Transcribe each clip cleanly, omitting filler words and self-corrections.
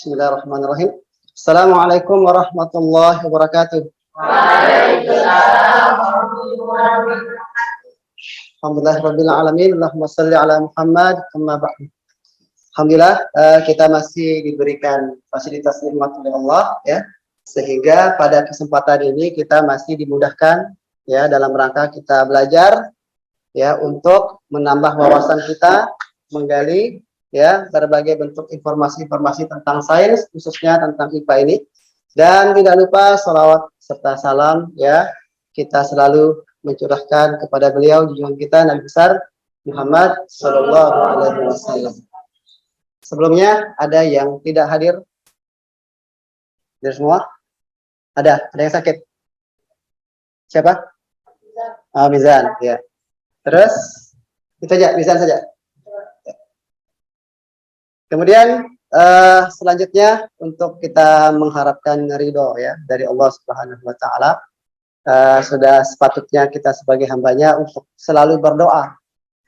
Bismillahirrahmanirrahim. Assalamualaikum warahmatullahi wabarakatuh. Waalaikumsalam warahmatullahi wabarakatuh. Alhamdulillahirabbil alamin. Allahumma shalli ala Muhammad. Amma ba'du. Alhamdulillah, kita masih diberikan fasilitas nikmat oleh Allah ya. Sehingga pada kesempatan ini kita masih dimudahkan ya dalam rangka kita belajar ya untuk menambah wawasan kita, menggali ya berbagai bentuk informasi-informasi tentang sains, khususnya tentang IPA ini. Dan tidak lupa salawat serta salam ya kita selalu mencurahkan kepada beliau junjungan kita Nabi besar Muhammad Sallallahu Alaihi Wasallam. Sebelumnya ada yang tidak hadir? Hadir semua? Ada yang sakit? Siapa? Mizan ya. Terus itu aja, Mizan saja. Kemudian selanjutnya untuk kita mengharapkan ridho ya dari Allah Subhanahu Wa Taala, sudah sepatutnya kita sebagai hambanya untuk selalu berdoa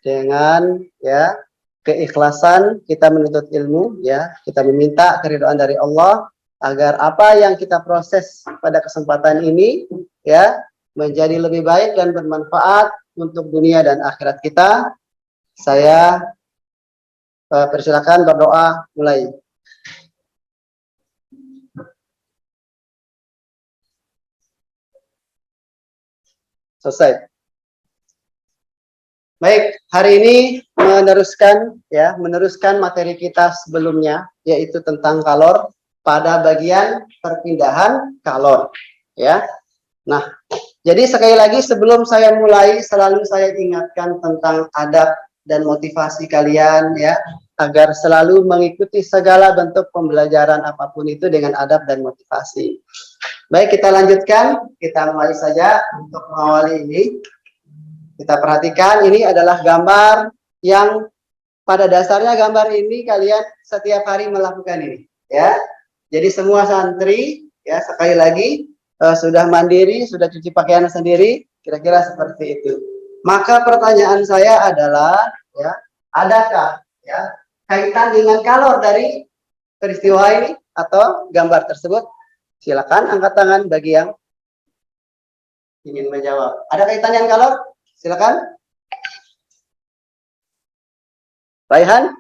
dengan ya keikhlasan kita menuntut ilmu ya, kita meminta keridhaan dari Allah agar apa yang kita proses pada kesempatan ini ya menjadi lebih baik dan bermanfaat untuk dunia dan akhirat kita. Saya persilakan berdoa mulai. Selesai. Baik, hari ini meneruskan materi kita sebelumnya yaitu tentang kalor pada bagian perpindahan kalor ya. Nah, jadi sekali lagi sebelum saya mulai selalu saya ingatkan tentang adab dan motivasi kalian ya agar selalu mengikuti segala bentuk pembelajaran apapun itu dengan adab dan motivasi. Baik, kita lanjutkan, kita mulai saja untuk mengawali ini. Kita perhatikan ini adalah gambar yang pada dasarnya gambar ini kalian setiap hari melakukan ini ya. Jadi semua santri ya sekali lagi sudah mandiri, sudah cuci pakaian sendiri, kira-kira seperti itu. Maka pertanyaan saya adalah ya, adakah ya kaitan dengan kalor dari peristiwa ini atau gambar tersebut? Silakan angkat tangan bagi yang ingin menjawab. Ada kaitan dengan kalor? Silakan. Raihan?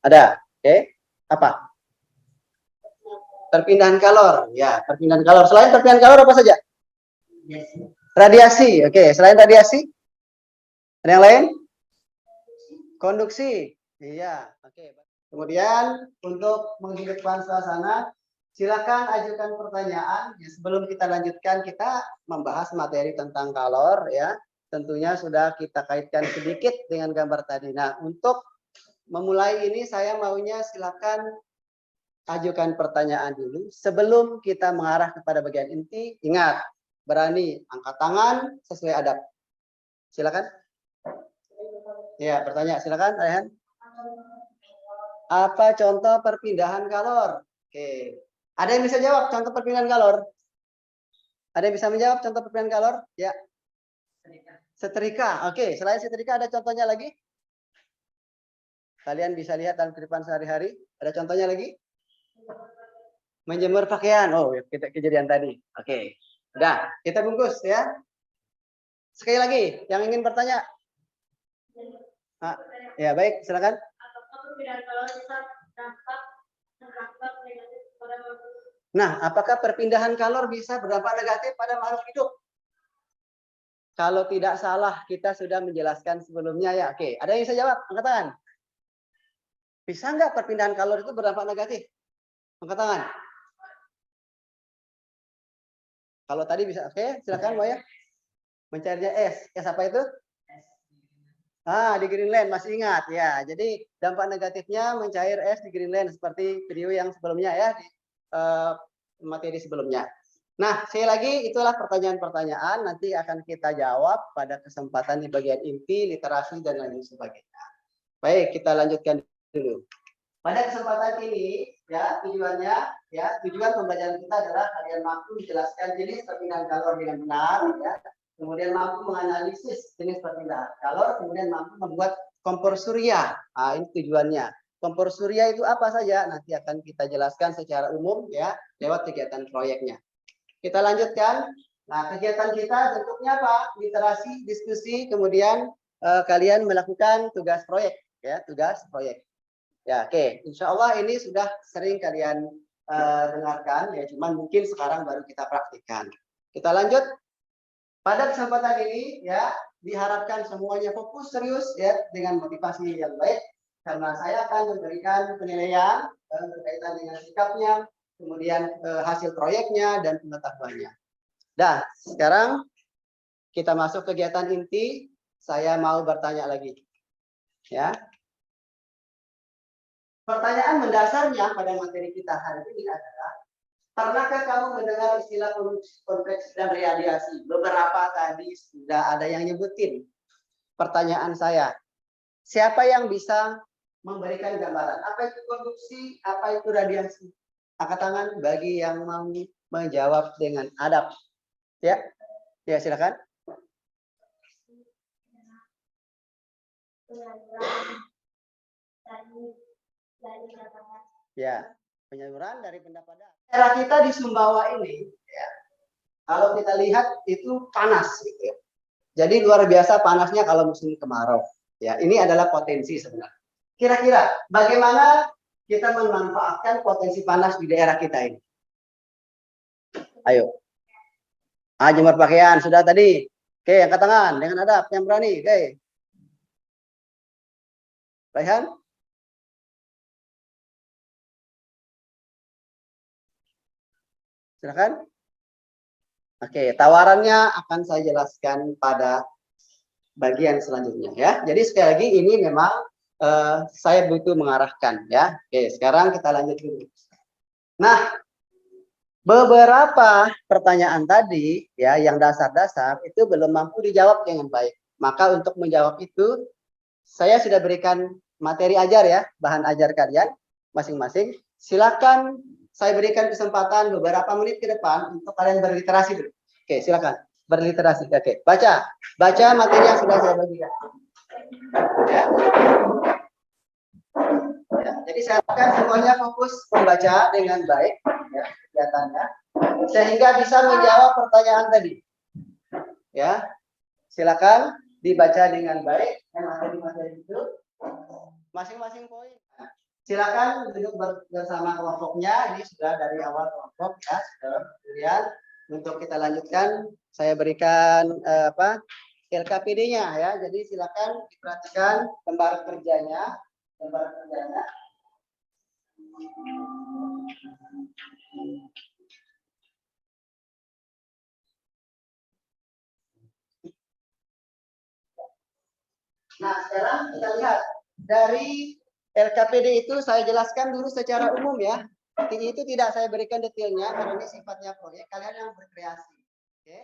Ada. Oke. Apa? Perpindahan kalor. Ya, perpindahan kalor. Selain perpindahan kalor apa saja? Radiasi. Oke, selain radiasi? Ada yang lain? Konduksi. Iya, oke. Kemudian untuk menghidupkan suasana, silakan ajukan pertanyaan. Ya, sebelum kita lanjutkan, kita membahas materi tentang kalor ya. Tentunya sudah kita kaitkan sedikit dengan gambar tadi. Nah, untuk memulai ini saya maunya silakan ajukan pertanyaan dulu. Sebelum kita mengarah kepada bagian inti, ingat, berani angkat tangan sesuai adab. Silakan. Ya, bertanya. Silakan, Raihan. Apa contoh perpindahan kalor? Oke. Ada yang bisa jawab contoh perpindahan kalor? Ada yang bisa menjawab contoh perpindahan kalor? Ya. Setrika. Oke, selain setrika ada contohnya lagi? Kalian bisa lihat dalam kehidupan sehari-hari. Ada contohnya lagi? Menjemur pakaian. Oh, kita kejadian tadi. Oke. Udah, kita bungkus ya. Sekali lagi, yang ingin bertanya? Ya, baik, silakan. Nah, apakah perpindahan kalor bisa berdampak negatif pada makhluk hidup? Kalau tidak salah, kita sudah menjelaskan sebelumnya ya. Oke, ada yang bisa jawab? Angkat tangan. Bisa nggak perpindahan kalor itu berdampak negatif? Angkat tangan. Kalau tadi bisa, oke, silakan Moya. Mencarinya S. S apa itu? Di Greenland, masih ingat ya. Jadi dampak negatifnya mencair es di Greenland seperti video yang sebelumnya ya di materi sebelumnya. Nah, sekali lagi itulah pertanyaan-pertanyaan nanti akan kita jawab pada kesempatan di bagian inti, literasi dan lain sebagainya. Baik, kita lanjutkan dulu. Pada kesempatan ini ya tujuan pembelajaran kita adalah kalian mampu menjelaskan jenis perpindahan kalor dengan benar ya. kemudian mampu menganalisis jenis perpindahan kalor, kemudian mampu membuat kompor surya. Nah, ini tujuannya. Kompor surya itu apa saja? Nanti akan kita jelaskan secara umum ya lewat kegiatan proyeknya. Kita lanjutkan. Nah, kegiatan kita bentuknya apa? Literasi, diskusi, kemudian kalian melakukan tugas proyek ya, tugas proyek. Ya, oke. Insya Allah ini sudah sering kalian dengarkan ya, cuman mungkin sekarang baru kita praktikkan. Kita lanjut. Pada kesempatan ini ya diharapkan semuanya fokus serius ya dengan motivasi yang baik karena saya akan memberikan penilaian berkaitan dengan sikapnya, kemudian hasil proyeknya dan pengetahuannya. Dah, sekarang kita masuk kegiatan inti. Saya mau bertanya lagi. Ya. Pertanyaan mendasarnya pada materi kita hari ini adalah, pernahkah kamu mendengar istilah konveksi dan radiasi? Beberapa tadi sudah ada yang nyebutin. Pertanyaan saya, siapa yang bisa memberikan gambaran? Apa itu konduksi? Apa itu radiasi? Angkat tangan bagi yang mau menjawab dengan adab. Ya, ya silakan. Ya, penyaluran dari benda padat. Daerah kita di Sumbawa ini, ya, kalau kita lihat itu panas, gitu ya. Jadi luar biasa panasnya kalau musim kemarau. Ya, ini adalah potensi sebenarnya. Kira-kira bagaimana kita memanfaatkan potensi panas di daerah kita ini? Ayo. Jemur pakaian sudah tadi. Oke, angkat tangan dengan adab yang berani. Oke. Raihan? Silakan. Oke, tawarannya akan saya jelaskan pada bagian selanjutnya ya. Jadi sekali lagi ini memang saya butuh mengarahkan ya. Oke, sekarang kita lanjut dulu. Nah, beberapa pertanyaan tadi ya yang dasar-dasar itu belum mampu dijawab dengan baik. Maka untuk menjawab itu saya sudah berikan materi ajar ya, bahan ajar kalian masing-masing. Silakan saya berikan kesempatan beberapa menit ke depan untuk kalian berliterasi dulu. Oke, silakan berliterasi. Oke, baca materi yang sudah saya bagikan. Ya. Ya, jadi saya akan semuanya fokus membaca dengan baik ya, kegiatannya sehingga bisa menjawab pertanyaan tadi. Ya, silakan dibaca dengan baik materi itu masing-masing poin. Silakan duduk bersama kelompoknya. Ini sudah dari awal kelompok ya. Kemudian untuk kita lanjutkan, saya berikan LKPD-nya ya. Jadi silakan diperhatikan lembar kerjanya. Nah, sekarang kita lihat dari LKPD itu saya jelaskan dulu secara umum ya. Itu tidak saya berikan detailnya karena ini sifatnya proyek, kalian yang berkreasi. Oke.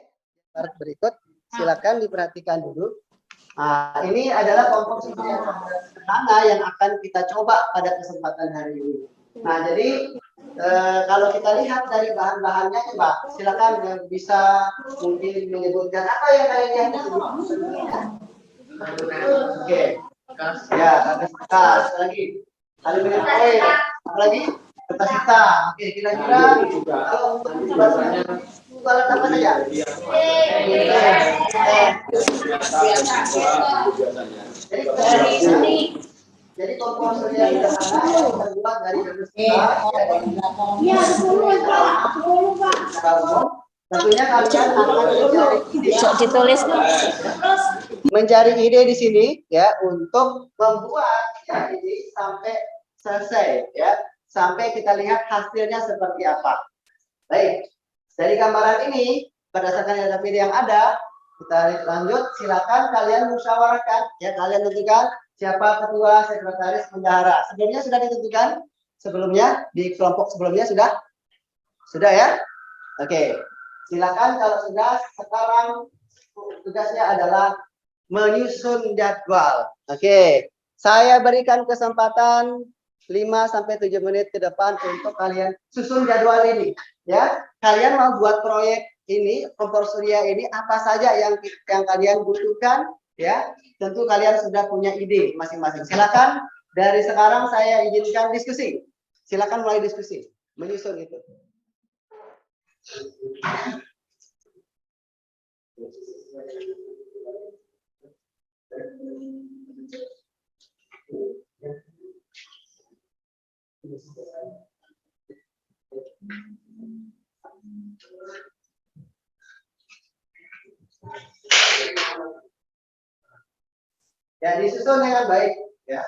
Berikut silakan diperhatikan dulu. Nah, ini adalah komposisi yang sederhana yang akan kita coba pada kesempatan hari ini. Nah, jadi kalau kita lihat dari bahan-bahannya, coba silakan bisa mungkin menyebutkan apa yang kalian lihat di sini. Oke. Ya, ada kertas lagi. Aluminium foil. Apa lagi? Kertas hitam. Oke, kira-kira kalau untuk bahasanya alat apa saja? Jadi komposer yang sederhana terbuat dari tentunya kalian akan mencari ide di sini ya untuk membuat ya ini sampai selesai ya, sampai kita lihat hasilnya seperti apa. Baik, dari gambaran ini berdasarkan LKPD yang ada, kita lanjut. Silakan kalian musyawarahkan ya, kalian tentukan siapa ketua, sekretaris, bendahara. Sebelumnya sudah ditentukan, sebelumnya di kelompok sebelumnya sudah ya. Oke, silakan kalau sudah. Sekarang tugasnya adalah menyusun jadwal. Oke, saya berikan kesempatan 5-7 menit ke depan untuk kalian susun jadwal ini. Ya, kalian mau buat proyek ini kompor surya ini apa saja yang kalian butuhkan ya. Tentu kalian sudah punya ide masing-masing. Silakan dari sekarang saya izinkan diskusi. Silakan mulai diskusi, menyusun itu. Ya, disusun dengan baik ya.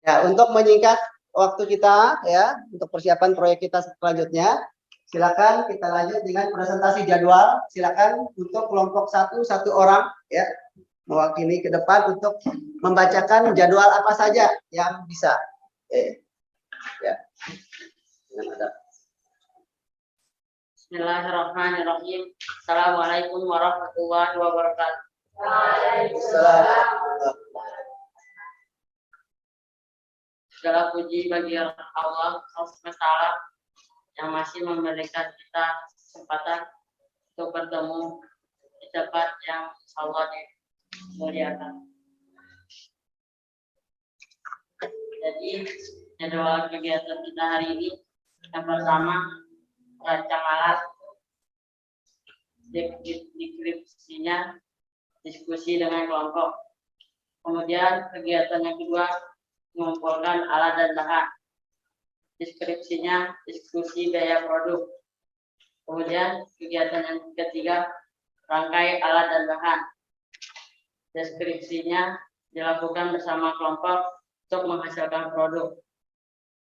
Ya, untuk menyingkat waktu kita ya, untuk persiapan proyek kita selanjutnya, silakan kita lanjut dengan presentasi jadwal. Silakan untuk kelompok satu orang ya, mewakili ke depan untuk membacakan jadwal apa saja yang bisa. Ya. Bismillahirrahmanirrahim. Assalamualaikum warahmatullahi wabarakatuh. Waalaikumsalam. Segala puji bagi Allah SWT yang masih memberikan kita kesempatan untuk bertemu di tempat yang Allah dimuliakan. Jadi jadwal kegiatan kita hari ini yang pertama rancang alat, deskripsinya, diskusi dengan kelompok. Kemudian kegiatan yang kedua mengumpulkan alat dan bahan. Deskripsinya diskusi biaya produk. Kemudian kegiatan yang ketiga rangkai alat dan bahan. Deskripsinya dilakukan bersama kelompok untuk menghasilkan produk.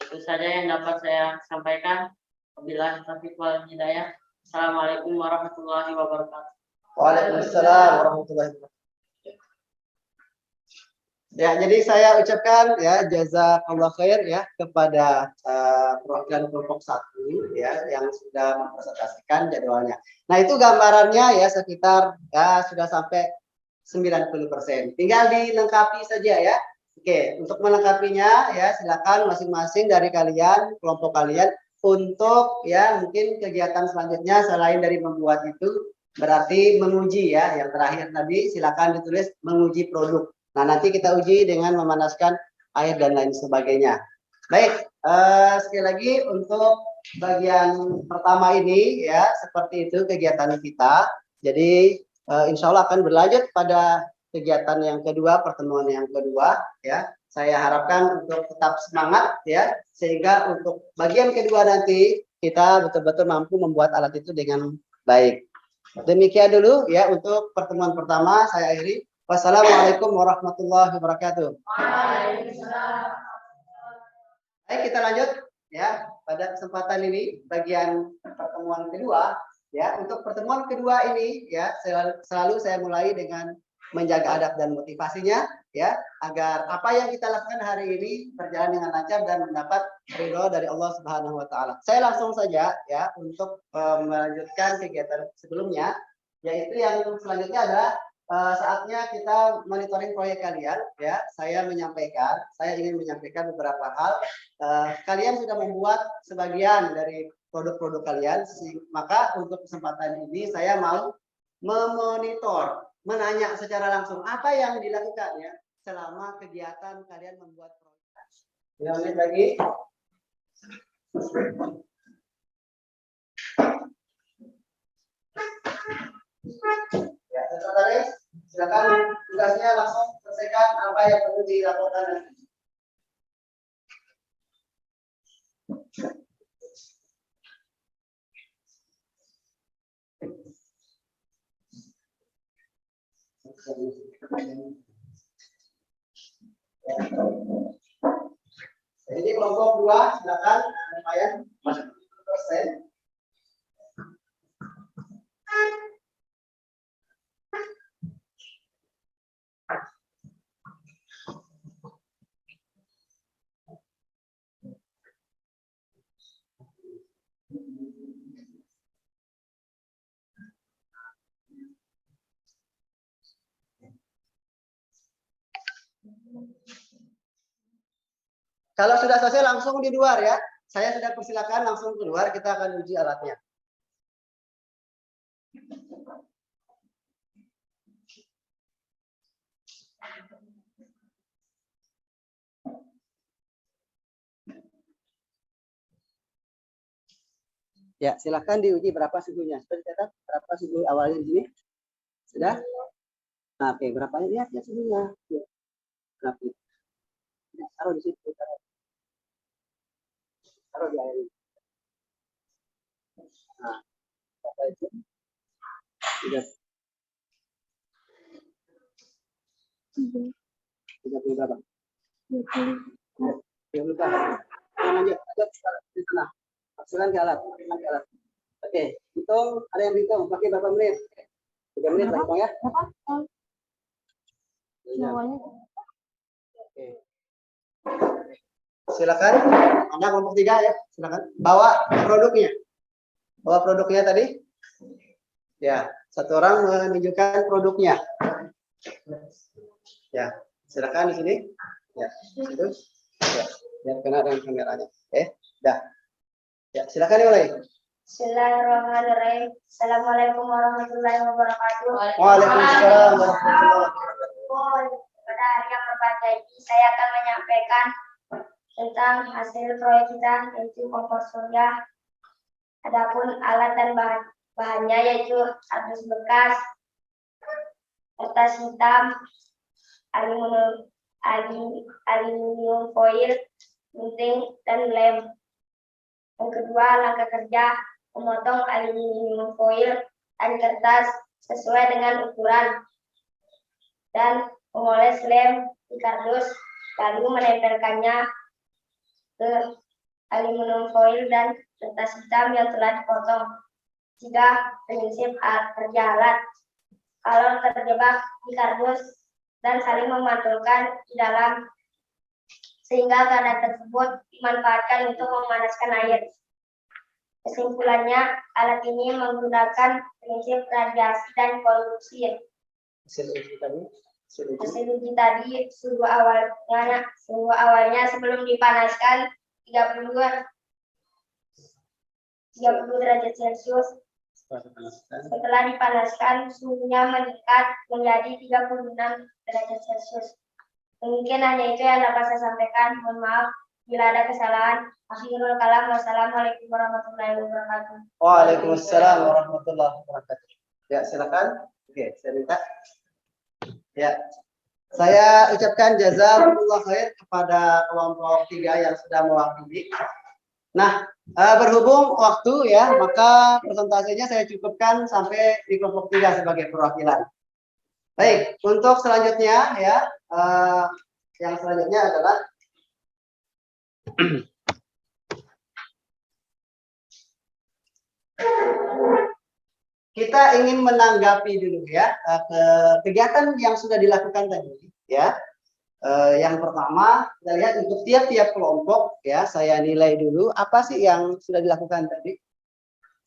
Itu saja yang dapat saya sampaikan. Wabillahi taufiq wal hidayah. Assalamualaikum warahmatullahi wabarakatuh. Waalaikumsalam warahmatullahi wabarakatuh. Ya, jadi saya ucapkan ya jazakallah khair ya kepada perwakilan kelompok 1 ya yang sudah mempresentasikan jadwalnya. Nah, itu gambarannya ya sekitar ya sudah sampai 90%. Tinggal dilengkapi saja ya. Oke, untuk melengkapinya ya silakan masing-masing dari kalian, kelompok kalian untuk ya mungkin kegiatan selanjutnya selain dari membuat itu berarti menguji ya. Yang terakhir tadi silakan ditulis menguji produk. Nah, nanti kita uji dengan memanaskan air dan lain sebagainya. Baik, sekali lagi untuk bagian pertama ini ya seperti itu kegiatan kita. Jadi insya Allah akan berlanjut pada kegiatan yang kedua, pertemuan yang kedua ya. Saya harapkan untuk tetap semangat ya sehingga untuk bagian kedua nanti kita betul-betul mampu membuat alat itu dengan baik. Demikian dulu ya untuk pertemuan pertama saya akhiri. Wassalamualaikum warahmatullahi wabarakatuh. Waalaikumsalam. Baik, kita lanjut ya pada kesempatan ini bagian pertemuan kedua ya. Untuk pertemuan kedua ini ya selalu saya mulai dengan menjaga adab dan motivasinya ya agar apa yang kita lakukan hari ini berjalan dengan lancar dan mendapat ridho dari Allah Subhanahu wa taala. Saya langsung saja ya untuk melanjutkan kegiatan sebelumnya yaitu yang selanjutnya adalah saatnya kita monitoring proyek kalian ya. Saya ingin menyampaikan beberapa hal. Kalian sudah membuat sebagian dari produk-produk kalian, maka untuk kesempatan ini saya mau memonitor, menanya secara langsung apa yang dilakukan ya selama kegiatan kalian membuat proyek. 5 menit lagi. Ya, sekretaris, silakan tugasnya langsung selesaikan apa yang perlu dilakukan nanti. Jadi kelompok 2 silakan lumayan 40%. Kalau sudah selesai langsung di luar ya. Saya sudah persilakan langsung keluar, kita akan uji alatnya. Ya, silakan diuji berapa suhunya. Sudah dicatat berapa suhu awalnya di sini? Sudah? Nah, oke, berapa lihat ya suhunya? Ya. Berapa? Ya, taruh di situ. Taruh di air. Nah, apa itu? Sudah 30 berapa? 30 berapa? Lanjut, di tengah. Masukkan ke alat. Oke, hitung. Ada yang hitung. Pakai berapa menit? 3 menit lah hitung ya. Oke. Silakan. Anda kelompok 3 ya. Silakan. Bawa produknya. Bawa produknya tadi. Ya, satu orang menunjukkan produknya. Ya, silakan di sini. Ya, situ. Ya, biar kena dengan kameranya. Oke, dah. Ya, silakan dimulai. Bismillahirrahmanirrahim. Assalamualaikum warahmatullahi wabarakatuh. Waalaikumsalam warahmatullahi wabarakatuh. Pada hari yang berbahagia ini saya akan menyampaikan tentang hasil proyek kita yaitu kompor surya. Adapun alat dan bahannya yaitu kardus bekas, kertas hitam, aluminium foil, gunting, dan lem. Yang kedua, langkah kerja memotong aluminium foil dan kertas sesuai dengan ukuran dan memoles lem di kardus, lalu menempelkannya ke aluminium foil dan kertas hitam yang telah dipotong. 3. Prinsip kerja alat. Kalau terjebak di kardus dan saling memantulkan di dalam, sehingga keadaan tersebut dimanfaatkan untuk memanaskan air. Kesimpulannya, alat ini menggunakan prinsip radiasi dan konduksi. Hasil uji tadi suhu awalnya sebelum dipanaskan 30 derajat Celcius. Setelah dipanaskan, suhunya meningkat menjadi 36 derajat Celcius. Mungkin hanya itu yang dapat saya sampaikan. Mohon maaf bila ada kesalahan. Akhirul kalam. Wassalamualaikum warahmatullahi wabarakatuh. Waalaikumsalam warahmatullahi wabarakatuh. Ya, silakan. Oke, saya minta. Ya. Saya ucapkan jazakumullah khair kepada kelompok 3 yang sudah mewakili. Nah, berhubung waktu ya, maka presentasenya saya cukupkan sampai di kelompok 3 sebagai perwakilan. Baik, untuk selanjutnya ya, yang selanjutnya adalah kita ingin menanggapi dulu ya kegiatan yang sudah dilakukan tadi ya. Yang pertama kita lihat untuk tiap-tiap kelompok ya, saya nilai dulu apa sih yang sudah dilakukan tadi.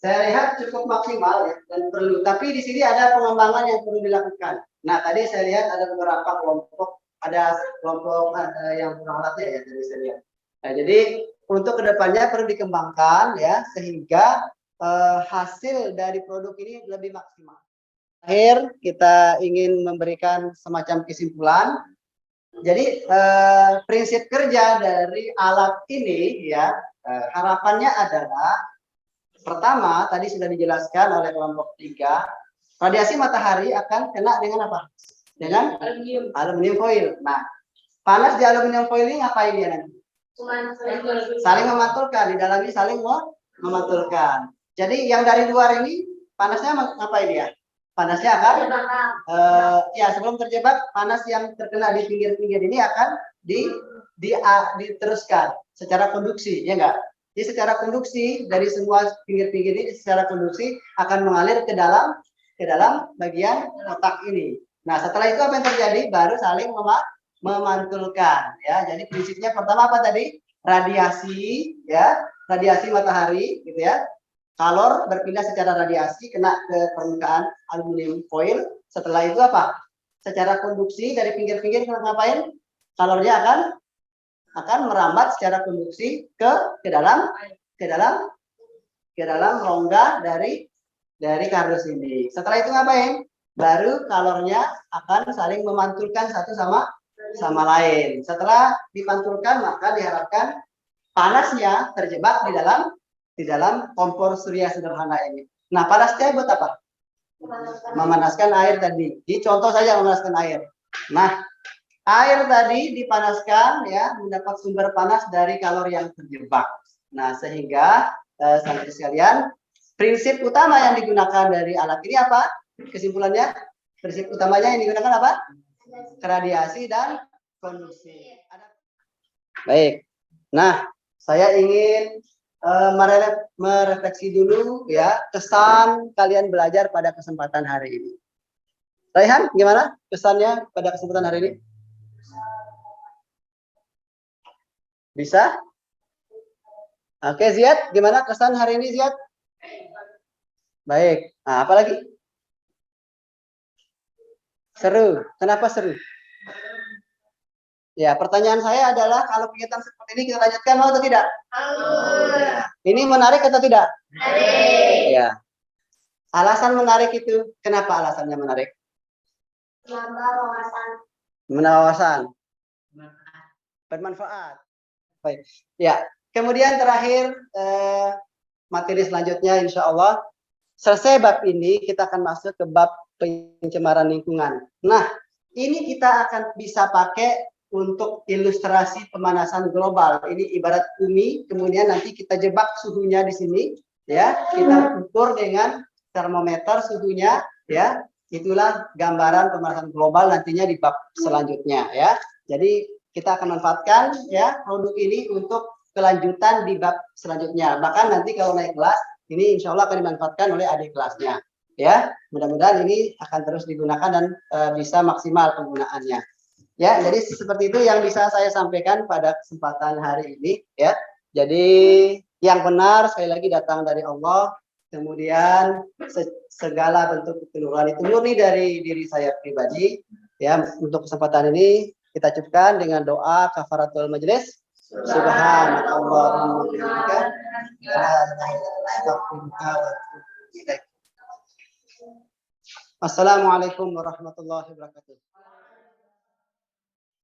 Saya lihat cukup maksimal ya dan perlu, tapi di sini ada pengembangan yang perlu dilakukan. Nah, tadi saya lihat ada beberapa kelompok, ada kelompok yang kurang alatnya ya tadi saya lihat. Nah, jadi untuk kedepannya perlu dikembangkan ya sehingga hasil dari produk ini lebih maksimal. Akhir kita ingin memberikan semacam kesimpulan. Jadi prinsip kerja dari alat ini ya harapannya adalah pertama tadi sudah dijelaskan oleh kelompok 3, radiasi matahari akan kena dengan apa? Dengan aluminium foil. Nah, panas di aluminium foil ini ngapain dia nanti? Saling memantulkan, di dalamnya saling memantulkan. Jadi yang dari luar ini panasnya ngapain dia? Panasnya akan ya sebelum terjebak, panas yang terkena di pinggir-pinggir ini akan diteruskan secara konduksi, ya enggak? Jadi secara konduksi dari semua pinggir-pinggir ini secara konduksi akan mengalir ke dalam bagian otak ini. Nah, setelah itu apa yang terjadi? Baru saling memantulkan, ya. Jadi prinsipnya pertama apa tadi? Radiasi, ya, radiasi matahari, gitu ya. Kalor berpindah secara radiasi kena ke permukaan aluminium foil. Setelah itu apa? Secara konduksi dari pinggir-pinggir ngapain? Kalornya akan akan merambat secara konduksi ke dalam rongga dari kardus ini. Setelah itu ngapain? Baru kalornya akan saling memantulkan satu sama lain. Setelah dipantulkan, maka diharapkan panasnya terjebak di dalam kompor surya sederhana ini. Nah, panasnya buat apa? Memanaskan air tadi. Di contoh saja memanaskan air. Nah, air tadi dipanaskan ya, mendapat sumber panas dari kalor yang terjebak. Nah, sehingga saudara sekalian, prinsip utama yang digunakan dari alat ini apa? Kesimpulannya, prinsip utamanya yang digunakan apa? Radiasi dan konduksi. Baik. Nah, saya ingin merefleksi dulu ya kesan kalian belajar pada kesempatan hari ini. Raihan, gimana kesannya pada kesempatan hari ini? Bisa? Oke, Ziad, gimana kesan hari ini, Ziad? Baik. Nah, apa lagi? Seru. Kenapa seru? Ya, pertanyaan saya adalah kalau kegiatan seperti ini kita lanjutkan mau atau tidak? Ini menarik atau tidak? Menarik. Ya. Alasan menarik itu, kenapa alasannya menarik? Menambah wawasan. Menawasan. Bermanfaat. Baik. Ya. Kemudian terakhir materi selanjutnya insya Allah selesai bab ini kita akan masuk ke bab pencemaran lingkungan. Nah, ini kita akan bisa pakai untuk ilustrasi pemanasan global. Ini ibarat bumi, kemudian nanti kita jebak suhunya di sini, ya. Kita ukur dengan termometer suhunya, ya. Itulah gambaran pemanasan global nantinya di bab selanjutnya, ya. Jadi kita akan manfaatkan ya produk ini untuk kelanjutan di bab selanjutnya. Bahkan nanti kalau naik kelas, ini insya Allah akan dimanfaatkan oleh adik kelasnya. Ya, mudah-mudahan ini akan terus digunakan dan bisa maksimal penggunaannya. Ya, jadi seperti itu yang bisa saya sampaikan pada kesempatan hari ini. Ya, jadi yang benar sekali lagi datang dari Allah. Kemudian segala bentuk kekeluaran itu murni dari diri saya pribadi. Ya, untuk kesempatan ini kita cukupkan dengan doa kafaratul majelis. Subhanallahumma wa bihamdika Assalamualaikum warahmatullahi wabarakatuh.